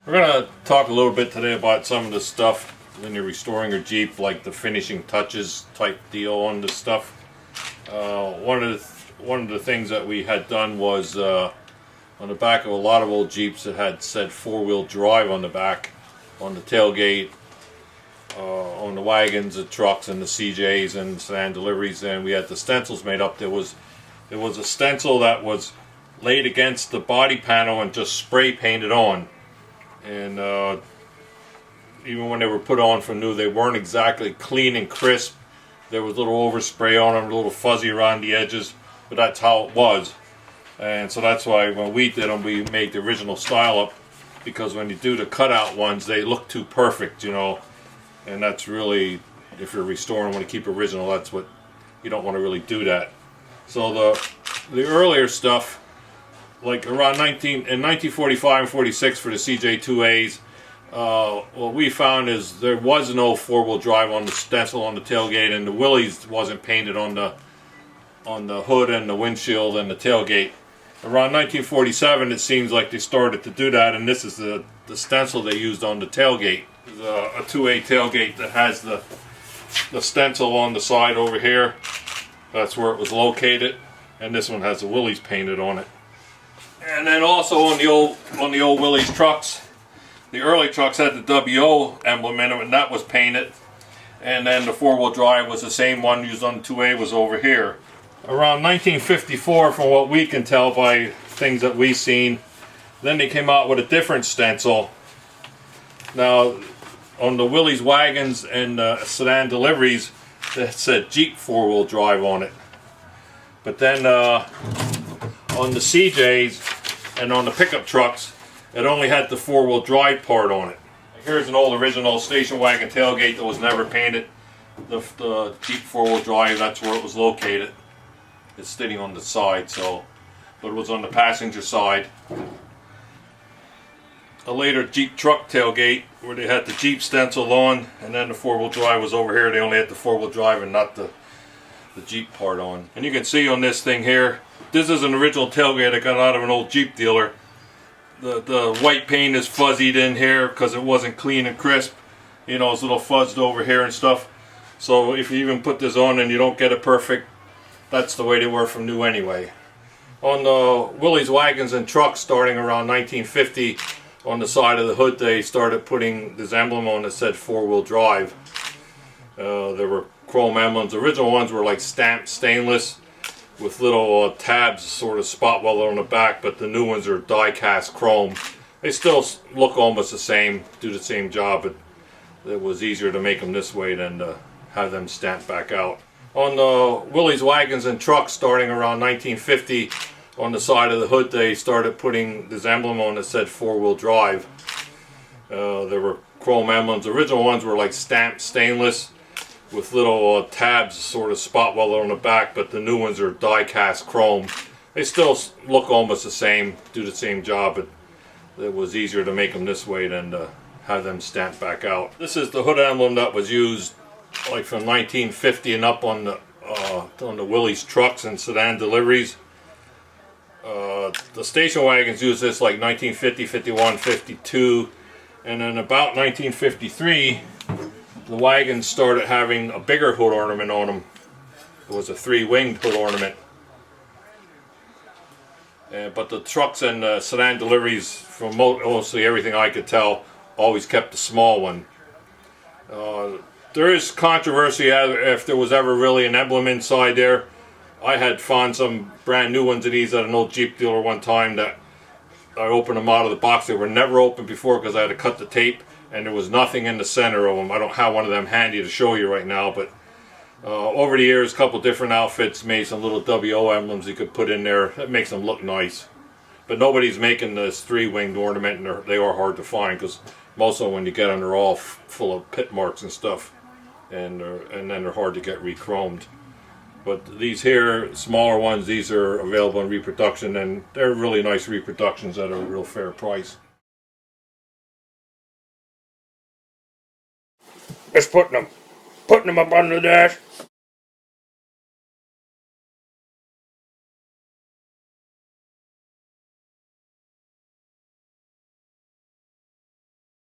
We're going to talk a little bit today about some of the stuff when you're restoring your Jeep, like the finishing touches type deal on this stuff. One of the things that we had done was on the back of a lot of old Jeeps that had said four-wheel drive on the back, on the tailgate, on the wagons, the trucks, and the CJs and sedan deliveries. And we had the stencils made up. There was a stencil that was laid against the body panel and just spray painted on. And even when they were put on from new, they weren't exactly clean and crisp. There was a little overspray on them, a little fuzzy around the edges, but that's how it was. And so that's why when we did them, we made the original style up, because when you do the cutout ones, they look too perfect, you know. And that's really, if you're restoring, want to keep original, that's what, you don't want to really do that. So the earlier stuff, like around 1945 and 46 for the CJ2As, what we found is there was no four-wheel drive on the stencil on the tailgate, and the Willys wasn't painted on the hood and the windshield and the tailgate. Around 1947, it seems like they started to do that, and this is the stencil they used on the tailgate. There's a 2A tailgate that has the stencil on the side over here. That's where it was located, and this one has the Willys painted on it. And then also on the old Willys trucks, the early trucks had the WO emblem in them, and that was painted. And then the four-wheel drive was the same one used on the 2A, was over here. Around 1954, from what we can tell by things that we've seen, then they came out with a different stencil. Now, on the Willys wagons and sedan deliveries, that said Jeep four-wheel drive on it. But then on the CJs and on the pickup trucks, it only had the four-wheel drive part on it. Here's an old original station wagon tailgate that was never painted. The Jeep four-wheel drive, that's where it was located. It's sitting on the side, but it was on the passenger side. A later Jeep truck tailgate where they had the Jeep stencil on, and then the four-wheel drive was over here. They only had the four-wheel drive and not the Jeep part on. And you can see on this thing here, this is an original tailgate I got out of an old Jeep dealer. The white paint is fuzzied in here because it wasn't clean and crisp. You know, it's a little fuzzed over here and stuff. So if you even put this on and you don't get it perfect, that's the way they were from new anyway. On the Willys wagons and trucks starting around 1950, on the side of the hood they started putting this emblem on that said four-wheel drive. There were chrome emblems. The original ones were like stamped stainless with little tabs sort of spot welded on the back, but the new ones are die-cast chrome. They still look almost the same, do the same job, but it was easier to make them this way than to have them stamped back out. On the Willys wagons and trucks starting around 1950, on the side of the hood they started putting this emblem on that said four-wheel drive. There were chrome emblems. The original ones were like stamped stainless with little tabs sort of spot welded on the back, but the new ones are die-cast chrome. They still look almost the same, do the same job, but it was easier to make them this way than to have them stamped back out. This is the hood emblem that was used like from 1950 and up on the Willys trucks and sedan deliveries. The station wagons used this like 1950, 51, 52, and then about 1953 the wagons started having a bigger hood ornament on them. It was a three-winged hood ornament. But the trucks and sedan deliveries, from mostly everything I could tell, always kept the small one. There is controversy if there was ever really an emblem inside there. I had found some brand new ones of these at an old Jeep dealer one time that I opened them out of the box. They were never opened before because I had to cut the tape, and there was nothing in the center of them. I don't have one of them handy to show you right now, but over the years a couple different outfits made some little WO emblems you could put in there. That makes them look nice. But nobody's making this three-winged ornament, and they are hard to find because most of them, when you get them, they're all full of pit marks and stuff, and then they're hard to get re-chromed. But these here, smaller ones, these are available in reproduction, and they're really nice reproductions at a real fair price. Just putting them up on the dash.